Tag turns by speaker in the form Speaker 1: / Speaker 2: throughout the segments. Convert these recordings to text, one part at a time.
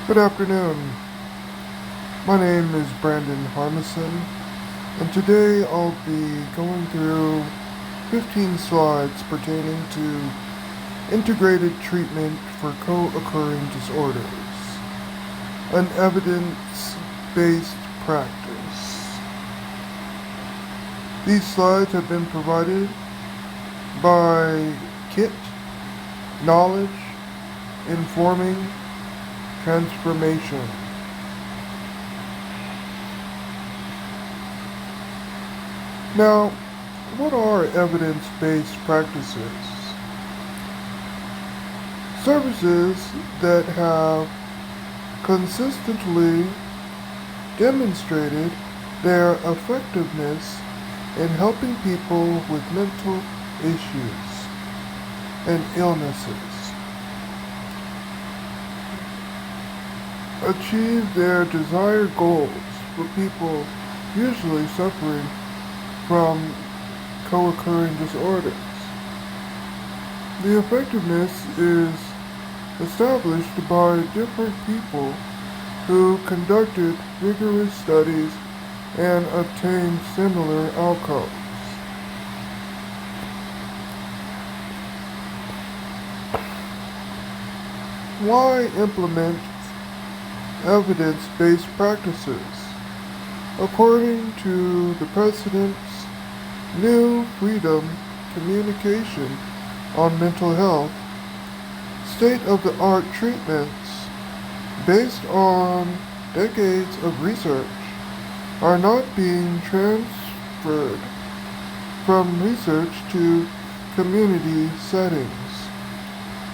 Speaker 1: Good afternoon. My name is Brandon Harmison, and today I'll be going through 15 slides pertaining to integrated treatment for co-occurring disorders, an evidence-based practice. These slides have been provided by KIT, Knowledge, Informing Transformation. Now, what are evidence-based practices? Services that have consistently demonstrated their effectiveness in helping people with mental issues and illnesses achieve their desired goals for people usually suffering from co-occurring disorders. The effectiveness is established by different people who conducted rigorous studies and obtained similar outcomes. Why implement evidence-based practices? According to the President's New Freedom Communication on Mental Health, state-of-the-art treatments based on decades of research are not being transferred from research to community settings.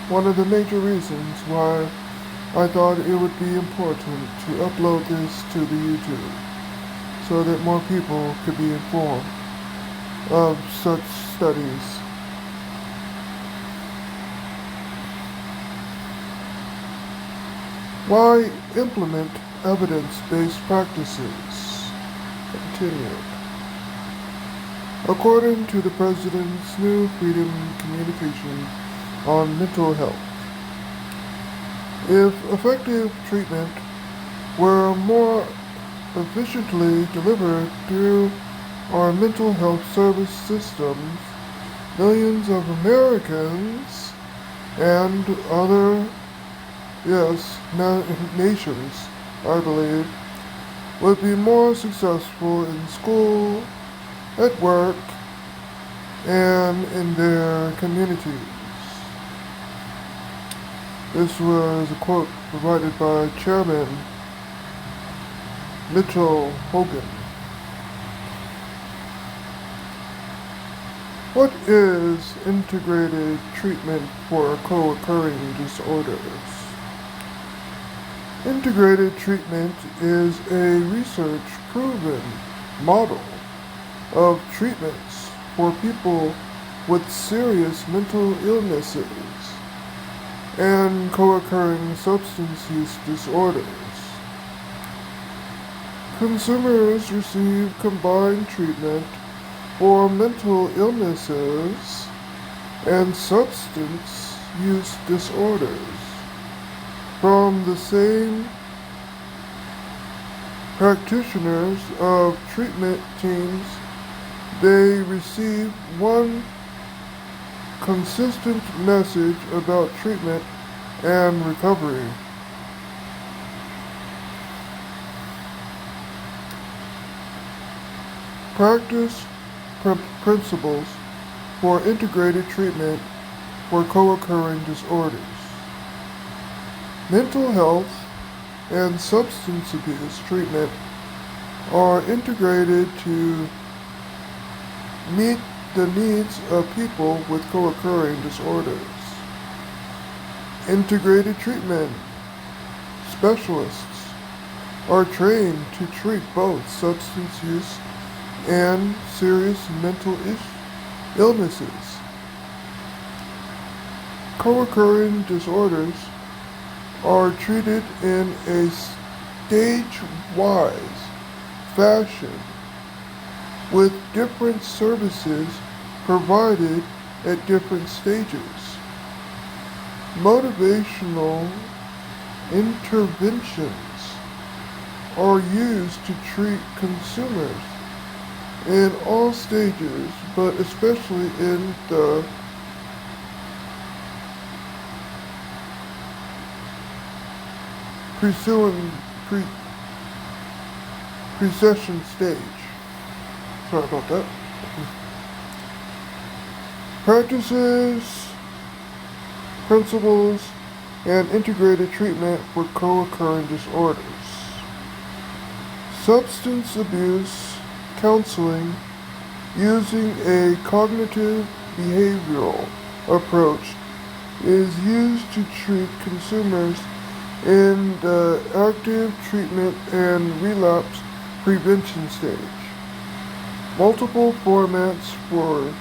Speaker 1: One of the major reasons why I thought it would be important to upload this to the YouTube so that more people could be informed of such studies. Why implement evidence-based practices? Continue. According to the President's New Freedom Communication on Mental Health, if effective treatment were more efficiently delivered through our mental health service systems, millions of Americans and other, nations, I believe, would be more successful in school, at work, and in their communities. This was a quote provided by Chairman Mitchell Hogan. What is integrated treatment for co-occurring disorders? Integrated treatment is a research-proven model of treatments for people with serious mental illnesses and co-occurring substance use disorders. Consumers receive combined treatment for mental illnesses and substance use disorders from the same practitioners of treatment teams. They receive one consistent message about treatment and recovery. Practice principles for integrated treatment for co-occurring disorders. Mental health and substance abuse treatment are integrated to meet the needs of people with co-occurring disorders. Integrated treatment specialists are trained to treat both substance use and serious mental illnesses. Co-occurring disorders are treated in a stage-wise fashion with different services provided at different stages. Motivational interventions are used to treat consumers in all stages, but especially in the precession pre- precession stage. Sorry about that. Practices, principles, and integrated treatment for co-occurring disorders. Substance abuse counseling using a cognitive behavioral approach is used to treat consumers in the active treatment and relapse prevention stage. Multiple formats for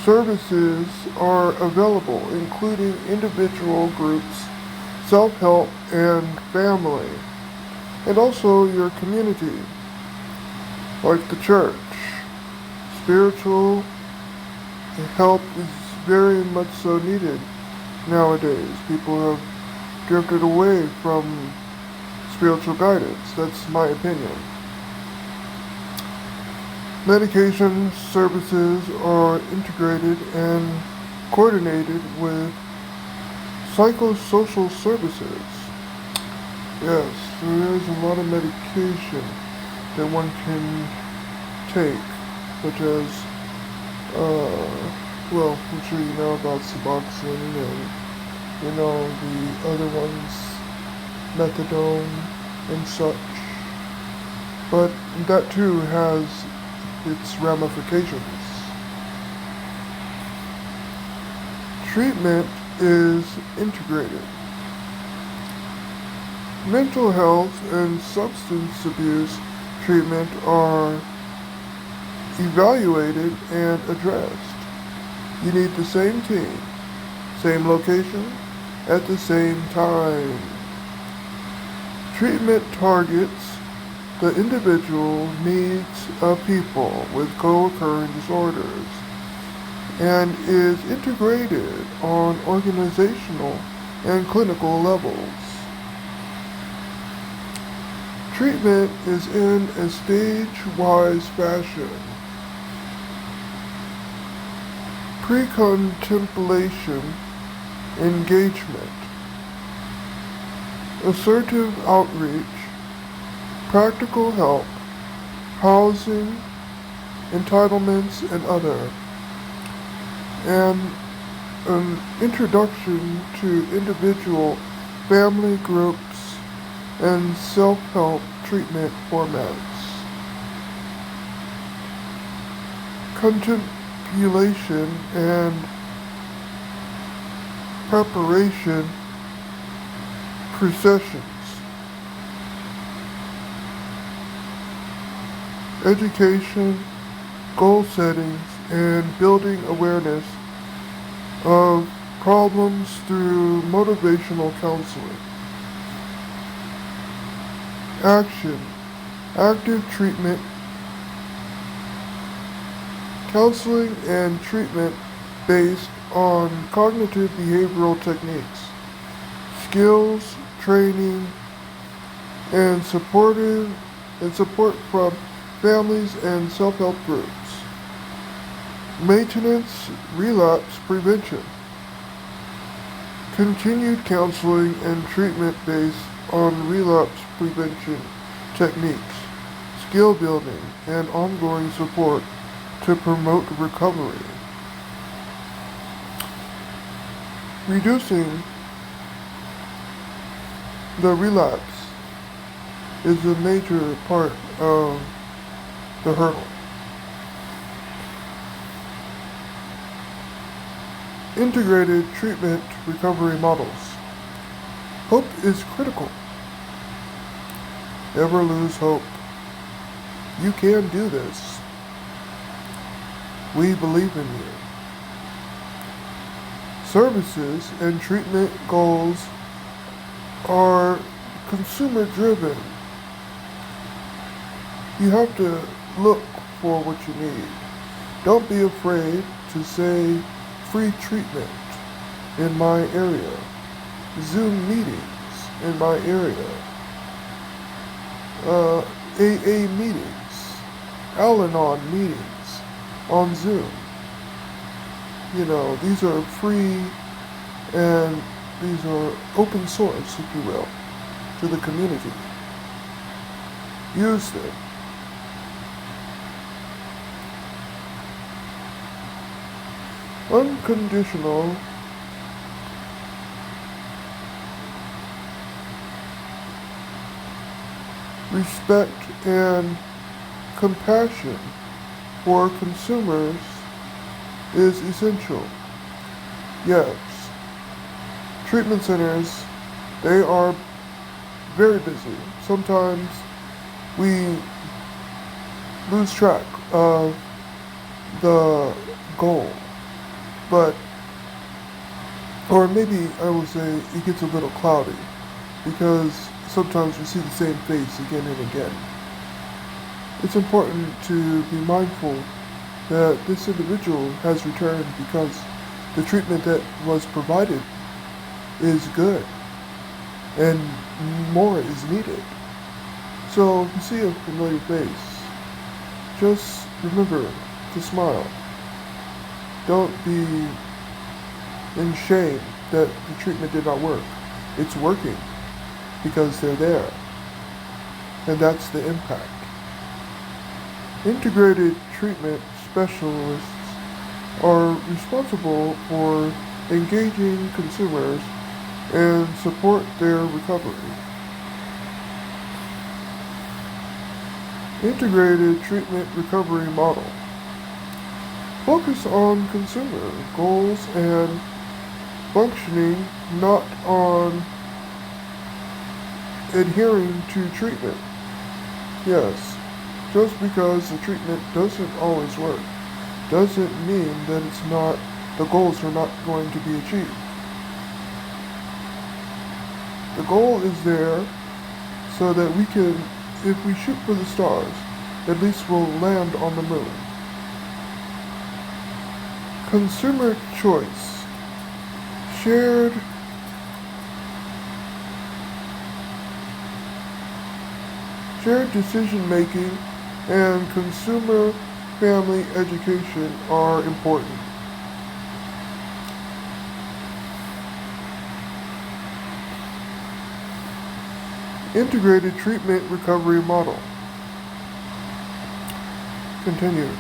Speaker 1: services are available, including individual groups, self-help, and family, and also your community, like the church. Spiritual help is very much so needed nowadays. People have drifted away from spiritual guidance. That's my opinion. Medication services are integrated and coordinated with psychosocial services. Yes, there is a lot of medication that one can take, such as, I'm sure you know about Suboxone and, the other ones, methadone and such. But that too has its ramifications. Treatment is integrated. Mental health and substance abuse treatment are evaluated and addressed. You need the same team, same location, at the same time. Treatment targets the individual needs of people with co-occurring disorders and is integrated on organizational and clinical levels. Treatment is in a stage-wise fashion. Pre-contemplation, engagement, assertive outreach, practical help, housing, entitlements, and other, and an introduction to individual, family groups, and self-help treatment formats. Contemplation and preparation processions. Education, goal settings, and building awareness of problems through motivational counseling. Action, active treatment, counseling and treatment based on cognitive behavioral techniques, skills, training, and support from families and self-help groups. Maintenance, relapse prevention. Continued counseling and treatment based on relapse prevention techniques, skill building, and ongoing support to promote recovery. Reducing the relapse is a major part of the hurdle. Integrated treatment recovery models. Hope is critical. Never lose hope. You can do this. We believe in you. Services and treatment goals are consumer driven. You have to look for what you need. Don't be afraid to say free treatment in my area, Zoom meetings, in my area, AA meetings, Al-Anon meetings on Zoom. These are free and these are open source, if you will, to the community. Use them. Unconditional respect and compassion for consumers is essential. Yes, treatment centers, they are very busy. Sometimes we lose track of the goal, or maybe I will say it gets a little cloudy because sometimes we see the same face again and again. It's important to be mindful that this individual has returned because the treatment that was provided is good and more is needed. So if you see a familiar face, just remember to smile. Don't be in shame that the treatment did not work. It's working because they're there. And that's the impact. Integrated treatment specialists are responsible for engaging consumers and support their recovery. Integrated treatment recovery model. Focus on consumer goals and functioning, not on adhering to treatment. Yes, just because the treatment doesn't always work doesn't mean that the goals are not going to be achieved. The goal is there so that we can, if we shoot for the stars, at least we'll land on the moon. Consumer choice. Shared decision making and consumer family education are important. Integrated treatment recovery model. Continue.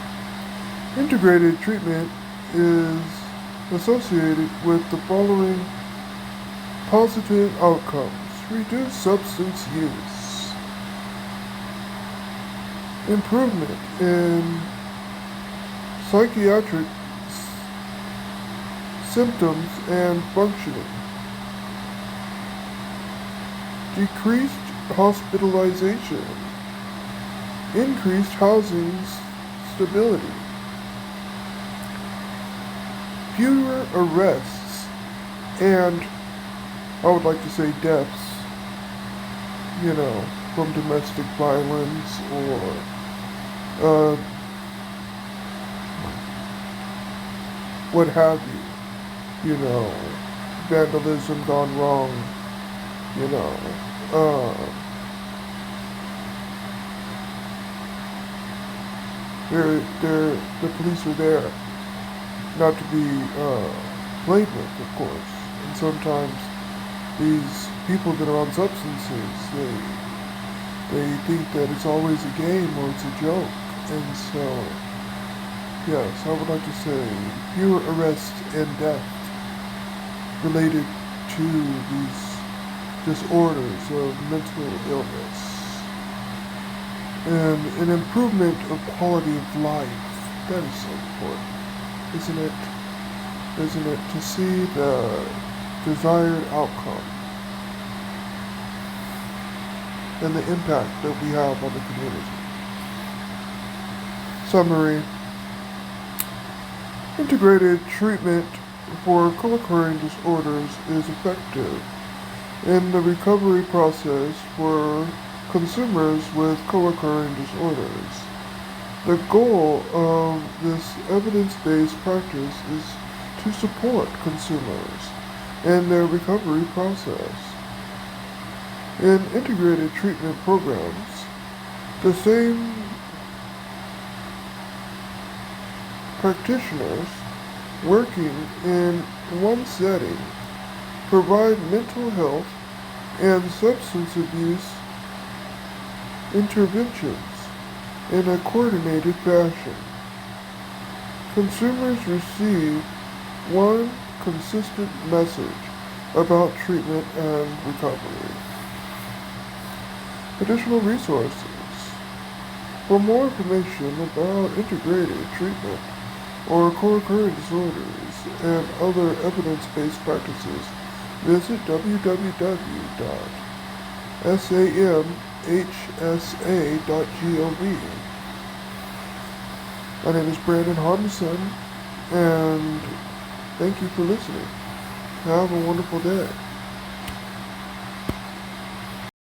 Speaker 1: Integrated treatment is associated with the following positive outcomes: reduce substance use, improvement in psychiatric symptoms and functioning, decreased hospitalization, increased housing stability, fewer arrests, and I would like to say deaths, from domestic violence or what have you, vandalism gone wrong, the police are there not to be played with, of course. And sometimes these people that are on substances, they think that it's always a game or it's a joke. And so, yes, I would like to say fewer arrests and deaths related to these disorders of mental illness. And an improvement of quality of life. That is so important, isn't it? Isn't it? To see the desired outcome and the impact that we have on the community. Summary. Integrated treatment for co-occurring disorders is effective in the recovery process for consumers with co-occurring disorders. The goal of this evidence-based practice is to support consumers in their recovery process. in integrated treatment programs. The same practitioners working in one setting provide mental health and substance abuse interventions in a coordinated fashion. Consumers receive one consistent message about treatment and recovery. Additional resources. For more information about integrated treatment or co-occurring disorders and other evidence-based practices, visit www.samhsa.gov. My name is Brandon Harbison, and thank you for listening. Have a wonderful day.